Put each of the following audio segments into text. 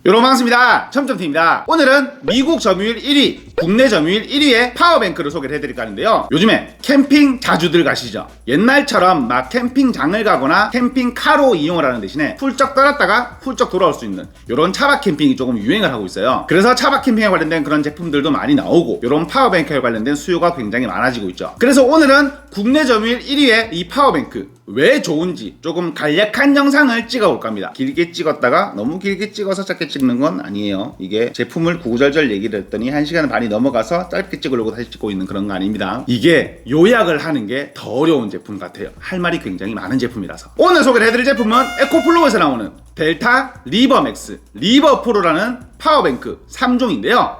여러분 반갑습니다. 첨점T입니다. 오늘은 미국 점유율 1위, 국내 점유율 1위의 파워뱅크를 소개를 해드릴까 하는데요. 요즘에 캠핑 자주들 가시죠? 옛날처럼 막 캠핑장을 가거나 캠핑카로 이용을 하는 대신에 훌쩍 떠났다가 훌쩍 돌아올 수 있는 이런 차박 캠핑이 조금 유행을 하고 있어요. 그래서 차박 캠핑에 관련된 그런 제품들도 많이 나오고 이런 파워뱅크에 관련된 수요가 굉장히 많아지고 있죠. 그래서 오늘은 국내 점유율 1위의 이 파워뱅크 왜 좋은지 조금 간략한 영상을 찍어볼까 합니다. 길게 찍었다가 너무 길게 찍어서 짧게 찍는 건 아니에요. 이게 제품을 구구절절 얘기를 했더니 1시간 반이 넘어가서 짧게 찍으려고 다시 찍고 있는 그런 거 아닙니다. 이게 요약을 하는 게 더 어려운 제품 같아요. 할 말이 굉장히 많은 제품이라서. 오늘 소개를 해드릴 제품은 에코플로우에서 나오는 델타 리버맥스 리버프로라는 파워뱅크 3종인데요.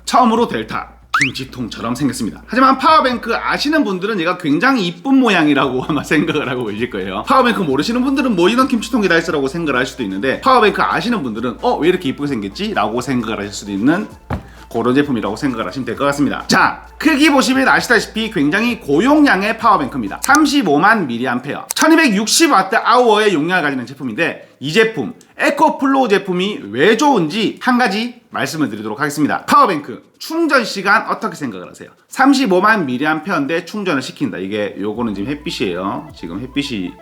처음으로 델타 김치통처럼 생겼습니다. 하지만 파워뱅크 아시는 분들은 얘가 굉장히 이쁜 모양이라고 아마 생각을 하고 계실 거예요. 파워뱅크 모르시는 분들은 뭐 이런 김치통이 다 있어라고 생각을 할 수도 있는데, 파워뱅크 아시는 분들은 왜 이렇게 이쁘게 생겼지? 라고 생각을 하실 수도 있는 그런 제품이라고 생각을 하시면 될 것 같습니다. 자, 크기 보시면 아시다시피 굉장히 고용량의 파워뱅크입니다. 35만 mAh 1260Wh의 용량을 가지는 제품인데, 이 제품 에코플로우 제품이 왜 좋은지 한 가지 말씀을 드리도록 하겠습니다. 파워뱅크 충전 시간 어떻게 생각을 하세요? 35만 mAh인데 충전을 시킨다. 이게 요거는 지금 햇빛이에요. 지금 햇빛이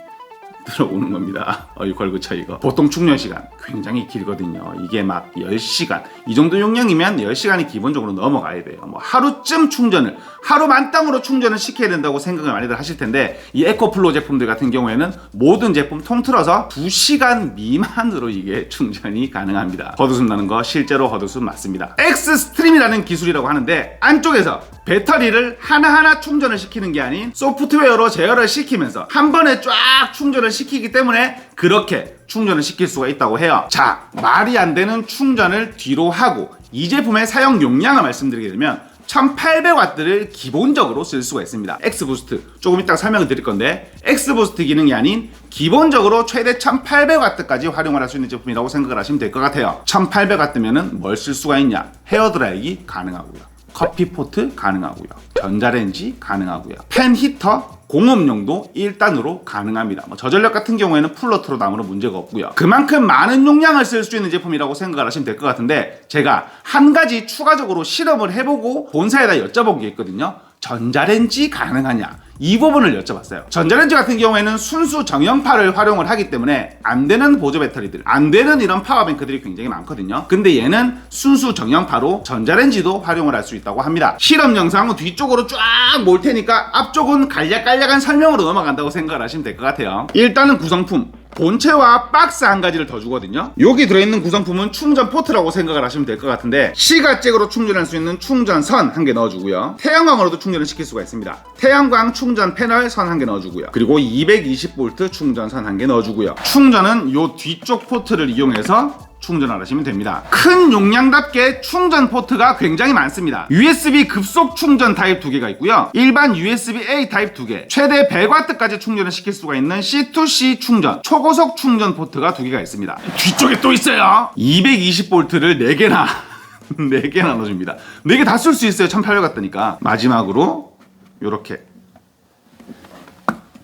들어오는 겁니다. 걸그쳐 이거. 보통 충전 시간 굉장히 길거든요. 이게 막 10시간. 이 정도 용량이면 10시간이 기본적으로 넘어가야 돼요. 뭐 하루쯤 충전을, 하루 만땅으로 충전을 시켜야 된다고 생각을 많이들 하실 텐데, 이 에코플로우 제품들 같은 경우에는 모든 제품 통틀어서 2시간 미만으로 이게 충전이 가능합니다. 헛웃음 나는 거 실제로 헛웃음 맞습니다. 엑스스트림이라는 기술이라고 하는데, 안쪽에서 배터리를 하나하나 충전을 시키는 게 아닌 소프트웨어로 제어를 시키면서 한 번에 쫙 충전을 시키기 때문에 그렇게 충전을 시킬 수가 있다고 해요. 자, 말이 안 되는 충전을 뒤로 하고 이 제품의 사용 용량을 말씀드리게 되면 1800W를 기본적으로 쓸 수가 있습니다. 엑스부스트 조금 이따가 설명을 드릴 건데, 엑스부스트 기능이 아닌 기본적으로 최대 1800W까지 활용을 할 수 있는 제품이라고 생각을 하시면 될 것 같아요. 1800W면은 뭘 쓸 수가 있냐? 헤어드라이기 가능하고요, 커피포트 가능하고요, 전자레인지 가능하고요, 팬 히터 공업용도 1단으로 가능합니다. 저전력 같은 경우에는 풀로 나무로 문제가 없고요. 그만큼 많은 용량을 쓸 수 있는 제품이라고 생각을 하시면 될 것 같은데, 제가 한 가지 추가적으로 실험을 해보고 본사에다 여쭤본 게 있거든요. 전자레인지 가능하냐? 이 부분을 여쭤봤어요. 전자레인지 같은 경우에는 순수 정형파를 활용을 하기 때문에 안 되는 보조 배터리들, 안 되는 이런 파워뱅크들이 굉장히 많거든요. 근데 얘는 순수 정형파로 전자레인지도 활용을 할 수 있다고 합니다. 실험 영상은 뒤쪽으로 쫙 몰 테니까 앞쪽은 간략간략한 설명으로 넘어간다고 생각을 하시면 될 것 같아요. 일단은 구성품, 본체와 박스 한 가지를 더 주거든요. 여기 들어있는 구성품은 충전 포트라고 생각을 하시면 될 것 같은데, 시가잭으로 충전할 수 있는 충전선 한 개 넣어주고요, 태양광으로도 충전을 시킬 수가 있습니다. 태양광 충전 패널 선 한 개 넣어주고요, 그리고 220V 충전선 한 개 넣어주고요. 충전은 요 뒤쪽 포트를 이용해서 충전을 하시면 됩니다. 큰 용량답게 충전 포트가 굉장히 많습니다. USB 급속 충전 타입 2개가 있고요, 일반 USB-A 타입 2개, 최대 100W까지 충전을 시킬 수가 있는 C2C 충전 초고속 충전 포트가 2개가 있습니다. 뒤쪽에 또 있어요. 220V를 4개나 4개나 넣어줍니다. 4개 다 쓸 수 있어요. 1800W니까. 마지막으로 요렇게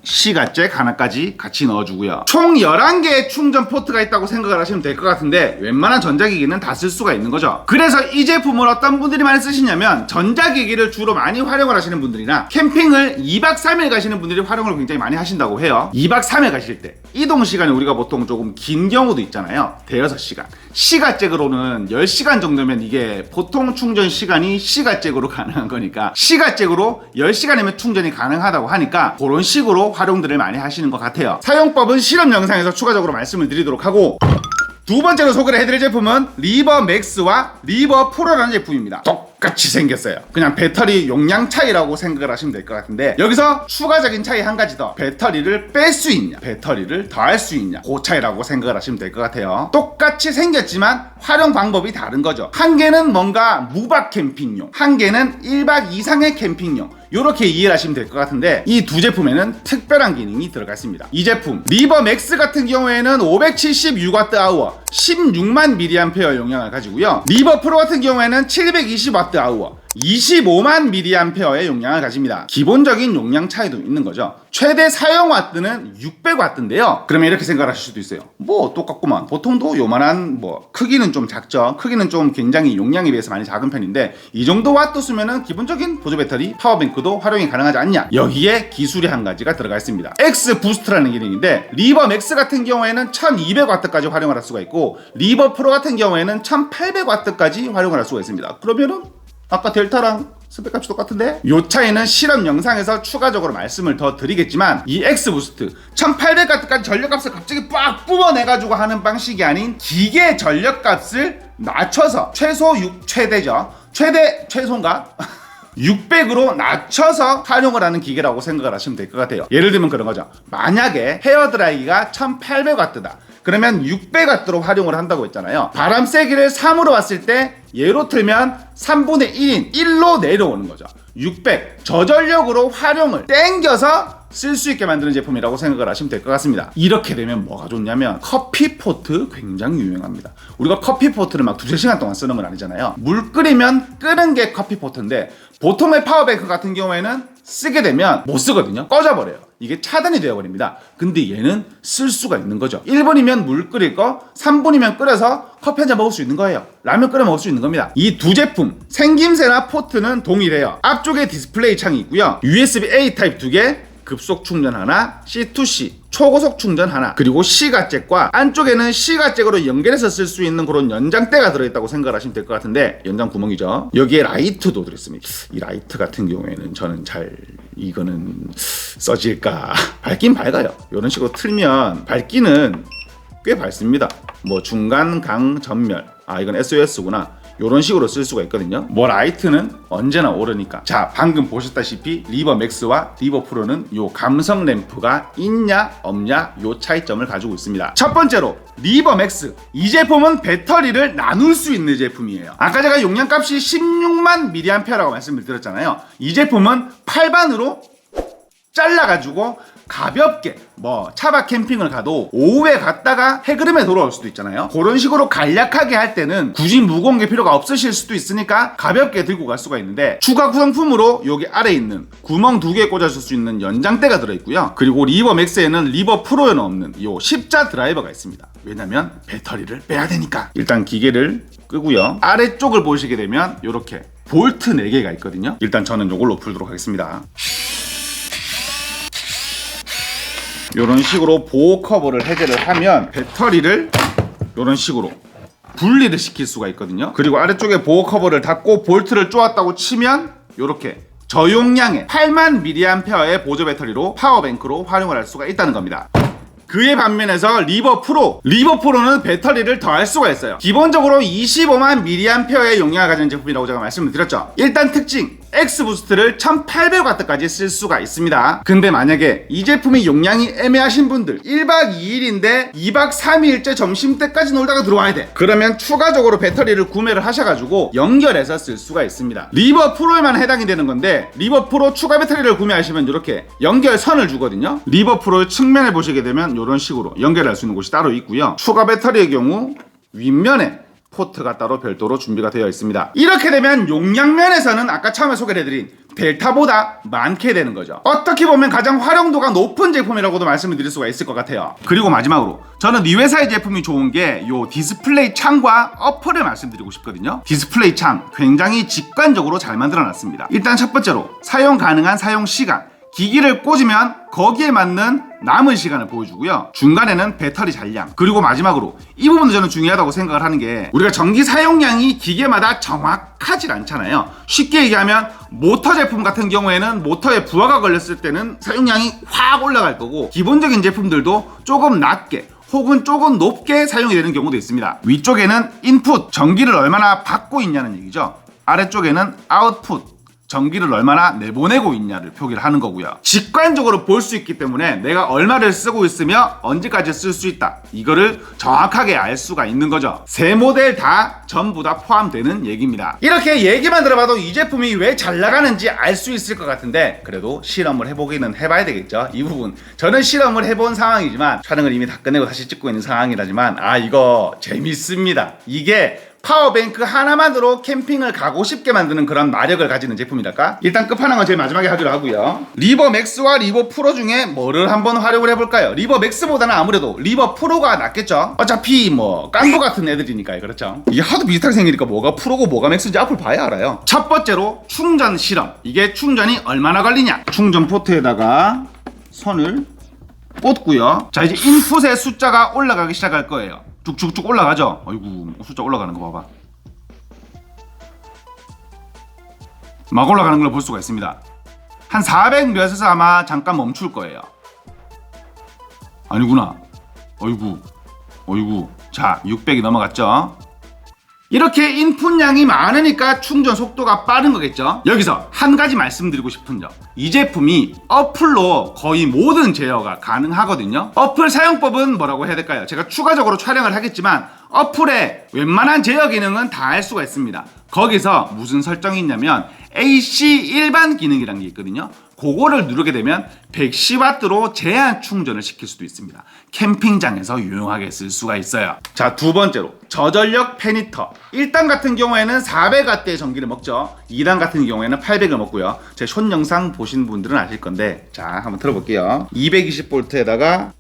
시가잭 하나까지 같이 넣어주고요. 총 11개의 충전 포트가 있다고 생각을 하시면 될 것 같은데, 웬만한 전자기기는 다 쓸 수가 있는 거죠. 그래서 이 제품을 어떤 분들이 많이 쓰시냐면, 전자기기를 주로 많이 활용을 하시는 분들이나 캠핑을 2박 3일 가시는 분들이 활용을 굉장히 많이 하신다고 해요. 2박 3일 가실 때 이동 시간이 우리가 보통 조금 긴 경우도 있잖아요. 대여섯 시간. 시가잭으로는 10시간 정도면 이게 보통 충전 시간이 시가잭으로 가능한 거니까, 시가잭으로 10시간이면 충전이 가능하다고 하니까 그런 식으로 활용들을 많이 하시는 것 같아요. 사용법은 실험 영상에서 추가적으로 말씀을 드리도록 하고, 두 번째로 소개를 해드릴 제품은 리버맥스와 리버프로라는 제품입니다. 똑같이 생겼어요. 그냥 배터리 용량 차이라고 생각을 하시면 될 것 같은데, 여기서 추가적인 차이 한 가지 더, 배터리를 뺄 수 있냐, 배터리를 더할 수 있냐, 그 차이라고 생각을 하시면 될 것 같아요. 똑같이 생겼지만 활용 방법이 다른 거죠. 한 개는 뭔가 무박 캠핑용, 한 개는 1박 이상의 캠핑용, 이렇게 이해를 하시면 될 것 같은데, 이 두 제품에는 특별한 기능이 들어가 있습니다. 이 제품 리버맥스 같은 경우에는 576Wh 16만 mAh 용량을 가지고요, 리버프로 같은 경우에는 720Wh 25만 mAh의 용량을 가집니다. 기본적인 용량 차이도 있는 거죠. 최대 사용 와트는 600W인데요. 그러면 이렇게 생각하실 수도 있어요. 뭐 똑같구만. 보통도 요만한 뭐 크기는 좀 작죠. 크기는 좀 굉장히 용량에 비해서 많이 작은 편인데 이 정도 와트 쓰면은 기본적인 보조 배터리 파워뱅크도 활용이 가능하지 않냐? 여기에 기술이 한 가지가 들어가 있습니다. X 부스트라는 기능인데 리버 맥스 같은 경우에는 1200W까지 활용을 할 수가 있고 리버 프로 같은 경우에는 1800W까지 활용을 할 수가 있습니다. 그러면은 아까 델타랑 스펙값이 똑같은데? 요 차이는 실험 영상에서 추가적으로 말씀을 더 드리겠지만 이 X부스트 1800W까지 전력값을 갑자기 빡 뿜어내가지고 하는 방식이 아닌 기계 전력값을 낮춰서 최대죠. 최소인가? 600으로 낮춰서 활용을 하는 기계라고 생각을 하시면 될 것 같아요. 예를 들면 그런 거죠. 만약에 헤어드라이기가 1800W다. 그러면 600W로 활용을 한다고 했잖아요. 바람 세기를 3으로 왔을 때 얘로 틀면 3분의 1인 1로 내려오는 거죠. 600 저전력으로 활용을 땡겨서 쓸 수 있게 만드는 제품이라고 생각을 하시면 될 것 같습니다. 이렇게 되면 뭐가 좋냐면 커피포트 굉장히 유명합니다. 우리가 커피포트를 막 2-3시간 동안 쓰는 건 아니잖아요. 물 끓이면 끓은 게 커피포트인데 보통의 파워뱅크 같은 경우에는 쓰게 되면 못 쓰거든요. 꺼져버려요. 이게 차단이 되어버립니다. 근데 얘는 쓸 수가 있는 거죠. 1분이면 물 끓일 거, 3분이면 끓여서 커피 한잔 먹을 수 있는 거예요. 라면 끓여 먹을 수 있는 겁니다. 이 두 제품 생김새나 포트는 동일해요. 앞쪽에 디스플레이 창이 있고요. USB-A 타입 2개, 급속 충전 하나, C2C 초고속 충전 하나, 그리고 C가잭과 안쪽에는 C가잭으로 연결해서 쓸 수 있는 그런 연장대가 들어있다고 생각을 하시면 될 것 같은데 연장 구멍이죠. 여기에 라이트도 들어있습니다. 이 라이트 같은 경우에는 저는 이거는 써질까? 밝긴 밝아요. 이런 식으로 틀면 밝기는 꽤 밝습니다. 뭐 중간 강 전멸, 이건 SOS구나. 이런 식으로 쓸 수가 있거든요. 뭐 라이트는 언제나 오르니까. 자, 방금 보셨다시피 리버 맥스와 리버 프로는 요 감성 램프가 있냐 없냐 요 차이점을 가지고 있습니다. 첫 번째로 리버 맥스, 이 제품은 배터리를 나눌 수 있는 제품이에요. 아까 제가 용량값이 16만 mAh라고 말씀을 드렸잖아요. 이 제품은 8반으로 잘라가지고 가볍게 뭐 차박 캠핑을 가도 오후에 갔다가 해그름에 돌아올 수도 있잖아요. 그런 식으로 간략하게 할 때는 굳이 무거운 게 필요가 없으실 수도 있으니까 가볍게 들고 갈 수가 있는데 추가 구성품으로 여기 아래에 있는 구멍 2개 꽂아줄 수 있는 연장대가 들어있고요. 그리고 리버 맥스에는 리버 프로에는 없는 요 십자 드라이버가 있습니다. 왜냐면 배터리를 빼야 되니까. 일단 기계를 끄고요. 아래쪽을 보시게 되면 이렇게 볼트 4개가 있거든요. 일단 저는 이걸로 풀도록 하겠습니다. 이런 식으로 보호 커버를 해제를 하면 배터리를 이런 식으로 분리를 시킬 수가 있거든요. 그리고 아래쪽에 보호 커버를 닫고 볼트를 쪼았다고 치면 이렇게 저용량의 8만 mAh의 보조 배터리로 파워뱅크로 활용을 할 수가 있다는 겁니다. 그에 반면에서 리버 프로는 배터리를 더할 수가 있어요. 기본적으로 25만 mAh의 용량을 가진 제품이라고 제가 말씀을 드렸죠. 일단 특징, X부스트를 1800W까지 쓸 수가 있습니다. 근데 만약에 이 제품이 용량이 애매하신 분들 1박 2일인데 2박 3일째 점심때까지 놀다가 들어와야 돼. 그러면 추가적으로 배터리를 구매를 하셔가지고 연결해서 쓸 수가 있습니다. 리버 프로에만 해당이 되는 건데 리버 프로 추가 배터리를 구매하시면 이렇게 연결선을 주거든요. 리버 프로의 측면에 보시게 되면 이런 식으로 연결할 수 있는 곳이 따로 있고요. 추가 배터리의 경우 윗면에 포트가 따로 별도로 준비가 되어 있습니다. 이렇게 되면 용량 면에서는 아까 처음에 소개를 해드린 델타보다 많게 되는 거죠. 어떻게 보면 가장 활용도가 높은 제품이라고도 말씀을 드릴 수가 있을 것 같아요. 그리고 마지막으로 저는 이 회사의 제품이 좋은 게 요 디스플레이 창과 어플을 말씀드리고 싶거든요. 디스플레이 창 굉장히 직관적으로 잘 만들어 놨습니다. 일단 첫 번째로 사용 가능한 사용 시간, 기기를 꽂으면 거기에 맞는 남은 시간을 보여주고요. 중간에는 배터리 잔량, 그리고 마지막으로 이 부분도 저는 중요하다고 생각을 하는 게 우리가 전기 사용량이 기계마다 정확하지 않잖아요. 쉽게 얘기하면 모터 제품 같은 경우에는 모터에 부하가 걸렸을 때는 사용량이 확 올라갈 거고 기본적인 제품들도 조금 낮게 혹은 조금 높게 사용이 되는 경우도 있습니다. 위쪽에는 인풋, 전기를 얼마나 받고 있냐는 얘기죠. 아래쪽에는 아웃풋, 전기를 얼마나 내보내고 있냐를 표기를 하는 거고요. 직관적으로 볼 수 있기 때문에 내가 얼마를 쓰고 있으며 언제까지 쓸 수 있다, 이거를 정확하게 알 수가 있는 거죠. 세 모델 다 전부 다 포함되는 얘기입니다. 이렇게 얘기만 들어봐도 이 제품이 왜 잘 나가는지 알 수 있을 것 같은데 그래도 실험을 해보기는 해봐야 되겠죠. 이 부분 저는 실험을 해본 상황이지만 촬영을 이미 다 끝내고 다시 찍고 있는 상황이라지만 이거 재밌습니다. 이게 파워뱅크 하나만으로 캠핑을 가고 싶게 만드는 그런 마력을 가지는 제품이랄까? 일단 끝판왕은 제일 마지막에 하기로 하고요. 리버 맥스와 리버 프로 중에 뭐를 한번 활용을 해볼까요? 리버 맥스보다는 아무래도 리버 프로가 낫겠죠? 어차피 뭐 깐부 같은 애들이니까요. 그렇죠? 이게 하도 비슷하게 생기니까 뭐가 프로고 뭐가 맥스인지 앞을 봐야 알아요. 첫 번째로 충전 실험. 이게 충전이 얼마나 걸리냐? 충전 포트에다가 선을 꽂고요. 자, 이제 인풋의 숫자가 올라가기 시작할 거예요. 쭉쭉쭉 올라가죠? 아이고, 숫자 올라가는 거 봐봐. 막 올라가는 걸 볼 수가 있습니다. 한 400 몇에서 아마 잠깐 멈출 거예요. 아니구나. 어이구. 자, 600이 넘어갔죠? 이렇게 인풋량이 많으니까 충전 속도가 빠른 거겠죠? 여기서 한 가지 말씀드리고 싶은 점. 이 제품이 어플로 거의 모든 제어가 가능하거든요. 어플 사용법은 뭐라고 해야 될까요? 제가 추가적으로 촬영을 하겠지만 어플에 웬만한 제어 기능은 다 할 수가 있습니다. 거기서 무슨 설정이 있냐면 AC 일반 기능이라는 게 있거든요. 그거를 누르게 되면 110W로 제한 충전을 시킬 수도 있습니다. 캠핑장에서 유용하게 쓸 수가 있어요. 자, 두 번째로 저전력 페니터. 1단 같은 경우에는 400W의 전기를 먹죠. 2단 같은 경우에는 800을 먹고요. 제 숏 영상 보신 분들은 아실 건데, 자, 한번 틀어볼게요. 220V에다가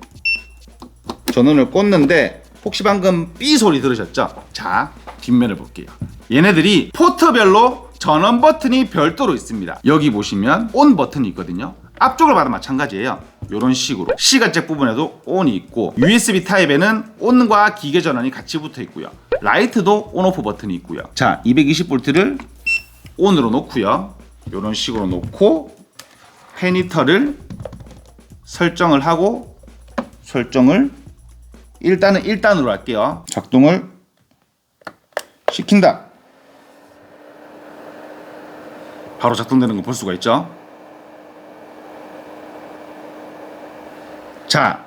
전원을 꽂는데 혹시 방금 삐 소리 들으셨죠? 자, 뒷면을 볼게요. 얘네들이 포트별로 전원 버튼이 별도로 있습니다. 여기 보시면 온 버튼이 있거든요. 앞쪽을 봐도 마찬가지예요. 이런 식으로 C가잭 부분에도 온이 있고 USB 타입에는 온과 기계 전원이 같이 붙어 있고요. 라이트도 온오프 버튼이 있고요. 자, 220V를 온으로 놓고요. 이런 식으로 놓고 페니터를 설정을 하고 설정을 일단은 1단으로 할게요. 작동을 시킨다. 바로 작동되는 거 볼 수가 있죠. 자,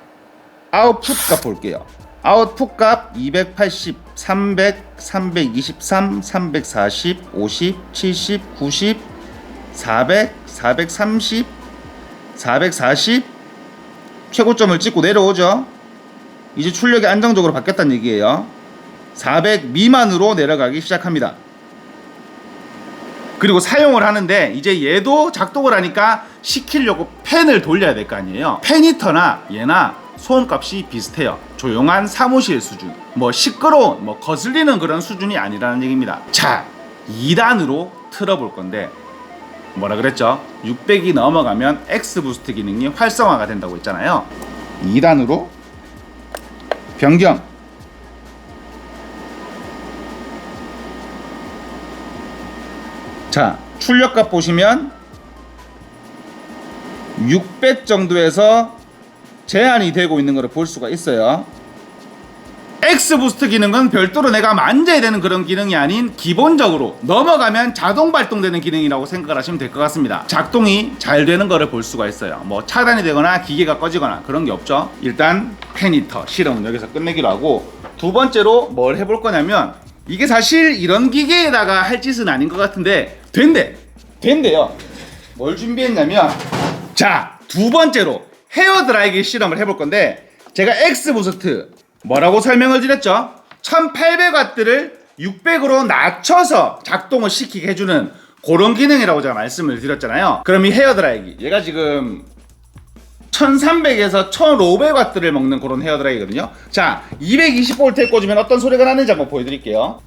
아웃풋 값 볼게요. 아웃풋 값 280, 300, 323, 340, 50, 70, 90, 400, 430, 440 최고점을 찍고 내려오죠. 이제 출력이 안정적으로 바뀌었다는 얘기예요. 400 미만으로 내려가기 시작합니다. 그리고 사용을 하는데 이제 얘도 작동을 하니까 시키려고 팬을 돌려야 될 거 아니에요. 페니터나 얘나 소음값이 비슷해요. 조용한 사무실 수준, 뭐 시끄러운, 뭐 거슬리는 그런 수준이 아니라는 얘기입니다. 자, 2단으로 틀어볼 건데 뭐라 그랬죠? 600이 넘어가면 X 부스트 기능이 활성화가 된다고 했잖아요. 2단으로 변경. 자, 출력값 보시면 600 정도에서 제한이 되고 있는 것을 볼 수가 있어요. X 부스트 기능은 별도로 내가 만져야 되는 그런 기능이 아닌 기본적으로 넘어가면 자동 발동되는 기능이라고 생각을 하시면 될 것 같습니다. 작동이 잘 되는 것을 볼 수가 있어요. 뭐 차단이 되거나 기계가 꺼지거나 그런 게 없죠. 일단 페니터 실험은 여기서 끝내기로 하고, 두 번째로 뭘 해볼 거냐면, 이게 사실 이런 기계에다가 할 짓은 아닌 것 같은데 된대요. 뭘 준비했냐면, 자, 두 번째로 헤어드라이기 실험을 해볼 건데, 제가 X 부스트 뭐라고 설명을 드렸죠? 1800W를 600으로 낮춰서 작동을 시키게 해주는 그런 기능이라고 제가 말씀을 드렸잖아요. 그럼 이 헤어드라이기, 얘가 지금 1300에서 1500W를 먹는 그런 헤어드라이기거든요. 자, 220V에 꽂으면 어떤 소리가 나는지 한번 보여드릴게요.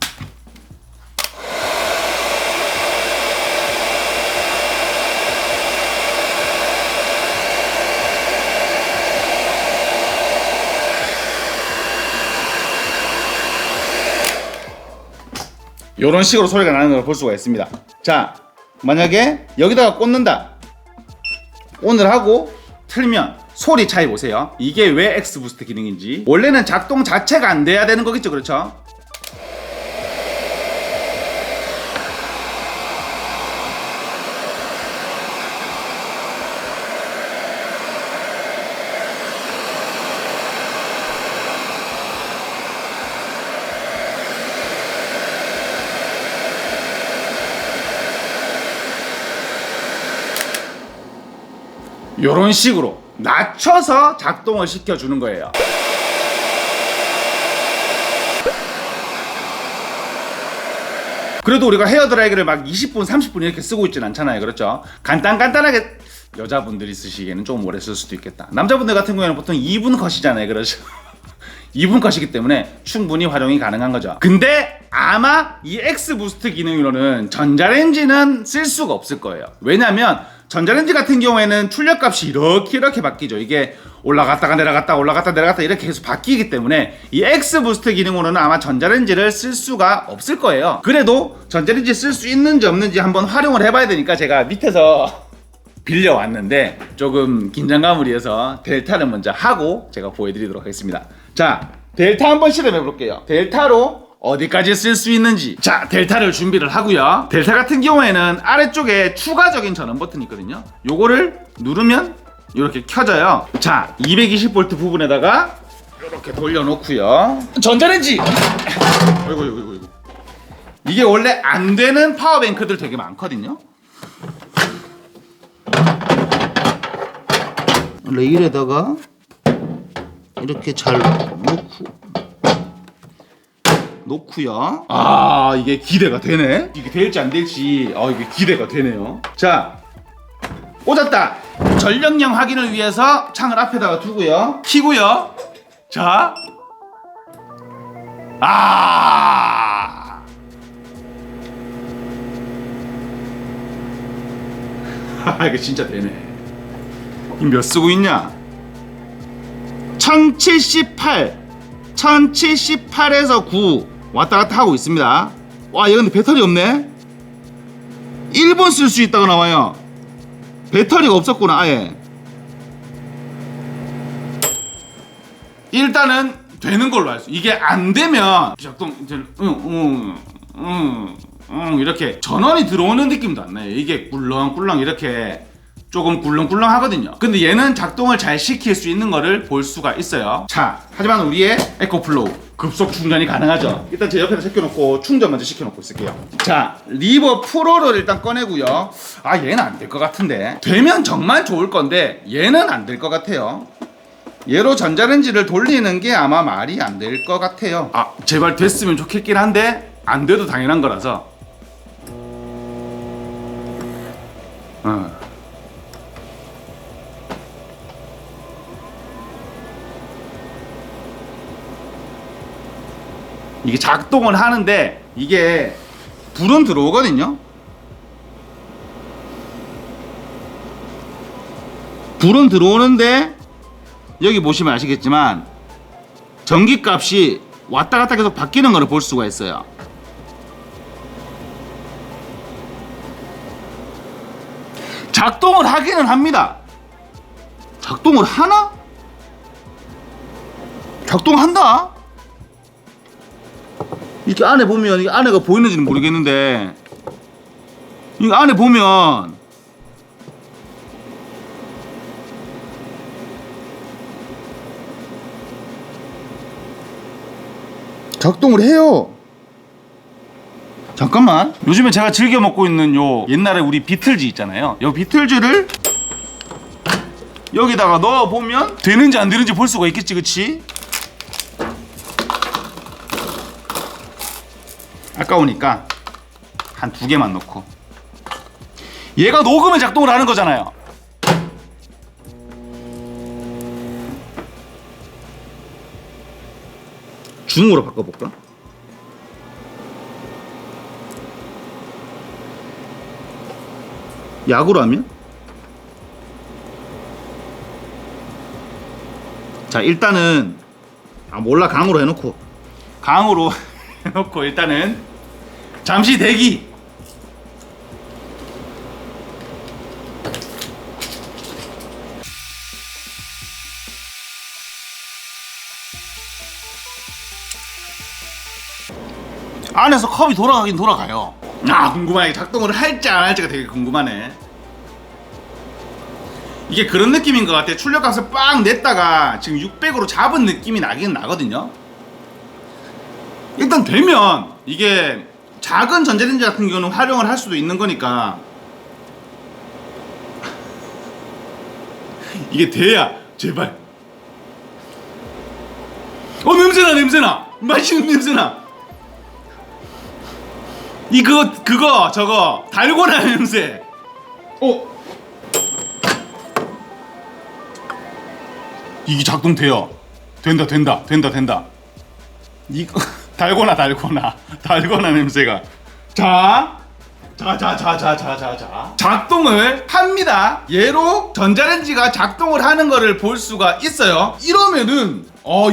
이런 식으로 소리가 나는 걸 볼 수가 있습니다. 자, 만약에 여기다가 꽂는다, 온을 하고 틀면 소리 차이 보세요. 이게 왜 X 부스트 기능인지. 원래는 작동 자체가 안 돼야 되는 거겠죠, 그렇죠? 이런 식으로 낮춰서 작동을 시켜주는 거예요. 그래도 우리가 헤어드라이기를 막 20분 30분 이렇게 쓰고 있진 않잖아요. 그렇죠? 간단하게 여자분들이 쓰시기에는 좀 오래 쓸 수도 있겠다. 남자분들 같은 경우에는 보통 2분 컷이잖아요. 그렇죠? 2분 컷이기 때문에 충분히 활용이 가능한 거죠. 근데 아마 이 X 부스트 기능으로는 전자레인지는 쓸 수가 없을 거예요. 왜냐면 전자레인지 같은 경우에는 출력값이 이렇게 바뀌죠. 이게 올라갔다가 내려갔다 이렇게 계속 바뀌기 때문에 이 X 부스트 기능으로는 아마 전자레인지를 쓸 수가 없을 거예요. 그래도 전자레인지 쓸 수 있는지 없는지 한번 활용을 해봐야 되니까 제가 밑에서 빌려왔는데 조금 긴장감을 위해서 델타를 먼저 하고 제가 보여드리도록 하겠습니다. 자, 델타 한번 실험해 볼게요. 델타로 어디까지 쓸 수 있는지. 자, 델타를 준비를 하고요. 델타 같은 경우에는 아래쪽에 추가적인 전원 버튼이 있거든요. 요거를 누르면 이렇게 켜져요. 자, 220V 부분에다가 이렇게 돌려놓고요. 전자레인지. 어이구. 이게 원래 안 되는 파워뱅크들 되게 많거든요. 레일에다가 이렇게 잘 놓고요. 아, 이게 기대가 되네. 이게 될지 안 될지 이게 기대가 되네요. 자, 꽂았다. 전력량 확인을 위해서 창을 앞에다가 두고요. 켜고요. 자, 이게 진짜 되네. 이 몇 쓰고 있냐? 1078에서 9 왔다 갔다 하고 있습니다. 와, 얘 근데 배터리 없네? 1분 쓸 수 있다고 나와요. 배터리가 없었구나, 아예. 일단은 되는 걸로 알수. 이게 안 되면 작동 이렇게 전원이 들어오는 느낌도 안 나요. 이게 꿀렁꿀렁 이렇게 조금 꿀렁꿀렁 하거든요. 근데 얘는 작동을 잘 시킬 수 있는 거를 볼 수가 있어요. 자, 하지만 우리의 에코플로우 급속 충전이 가능하죠. 일단 제 옆에다 제껴놓고 충전 먼저 시켜놓고 있을게요. 자, 리버 프로를 일단 꺼내고요. 얘는 안 될 것 같은데. 되면 정말 좋을 건데 얘는 안 될 것 같아요. 얘로 전자레인지를 돌리는 게 아마 말이 안 될 것 같아요. 제발 됐으면 좋겠긴 한데 안 돼도 당연한 거라서. 이게 작동을 하는데 이게 불은 들어오거든요. 불은 들어오는데 여기 보시면 아시겠지만 전기값이 왔다 갔다 계속 바뀌는 걸 볼 수가 있어요. 작동을 하기는 합니다. 작동을 하나? 작동한다? 이렇게 안에 보면, 이게 안에가 보이는지는 모르겠는데, 이거 안에 보면, 작동을 해요. 잠깐만. 요즘에 제가 즐겨 먹고 있는 요 옛날에 우리 비틀즈 있잖아요. 요 비틀즈를 여기다가 넣어보면 되는지 안 되는지 볼 수가 있겠지, 그치? 아까우니까 한 2개만 넣고. 얘가 녹으면 작동을 하는 거잖아요. 중으로 바꿔볼까? 약으로 하면? 자, 일단은 몰라, 강으로 해놓고 해놓고 일단은 잠시 대기. 안에서 컵이 돌아가긴 돌아가요. 궁금하네. 작동을 할지 안 할지가 되게 궁금하네. 이게 그런 느낌인 것 같아. 출력값을 빡 냈다가 지금 600으로 잡은 느낌이 나긴 나거든요. 일단 되면 이게 작은 전자레인지 같은 경우는 활용을 할 수도 있는 거니까 이게 돼야 제발. 냄새나. 맛있는 냄새나. 이 그거 저거 달고나 냄새. 이게 작동돼요. 된다. 이거 달고나 냄새가. 자 작동을 합니다. 얘로 전자레인지가 작동을 하는 거를 볼 수가 있어요. 이러면은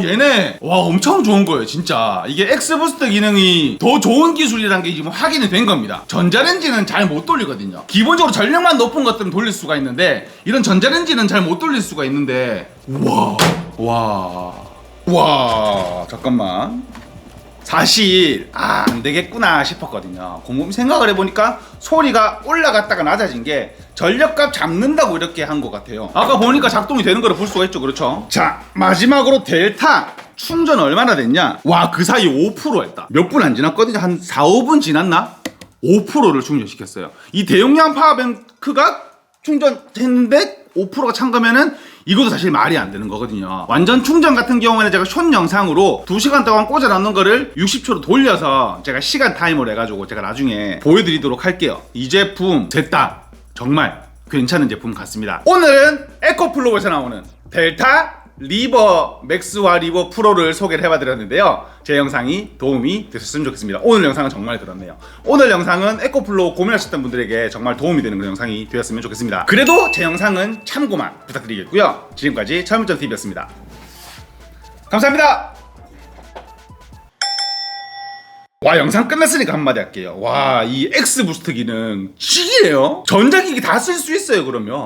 얘네 와 엄청 좋은 거예요 진짜. 이게 X부스트 기능이 더 좋은 기술이란 게 지금 확인이 된 겁니다. 전자레인지는 잘 못 돌리거든요. 기본적으로 전력만 높은 것들은 돌릴 수가 있는데 이런 전자레인지는 잘 못 돌릴 수가 있는데 와 잠깐만. 사실 안 되겠구나 싶었거든요. 곰곰이 생각을 해보니까 소리가 올라갔다가 낮아진 게 전력값 잡는다고 이렇게 한 것 같아요. 아까 보니까 작동이 되는 걸 볼 수가 있죠. 그렇죠? 자 마지막으로 델타 충전 얼마나 됐냐. 와 그 사이 5% 했다. 몇 분 안 지났거든요. 한 4, 5분 지났나? 5%를 충전시켰어요. 이 대용량 파워뱅크가 충전했는데 5%가 찬 거면은 이것도 사실 말이 안 되는 거거든요. 완전 충전 같은 경우에는 제가 숏 영상으로 2시간 동안 꽂아놨는 거를 60초로 돌려서 제가 시간 타이머를 해가지고 제가 나중에 보여드리도록 할게요. 이 제품 됐다. 정말 괜찮은 제품 같습니다. 오늘은 에코플로우에서 나오는 델타 리버 맥스와 리버 프로를 소개를 해봐드렸는데요. 제 영상이 도움이 되셨으면 좋겠습니다. 오늘 영상은 정말 그렇네요. 오늘 영상은 에코플로우 고민하셨던 분들에게 정말 도움이 되는 그런 영상이 되었으면 좋겠습니다. 그래도 제 영상은 참고만 부탁드리겠고요. 지금까지 차문점TV였습니다. 감사합니다. 와 영상 끝났으니까 한마디 할게요. 와 이 X부스트 기능 찌기네요. 전자기기 다 쓸 수 있어요 그러면.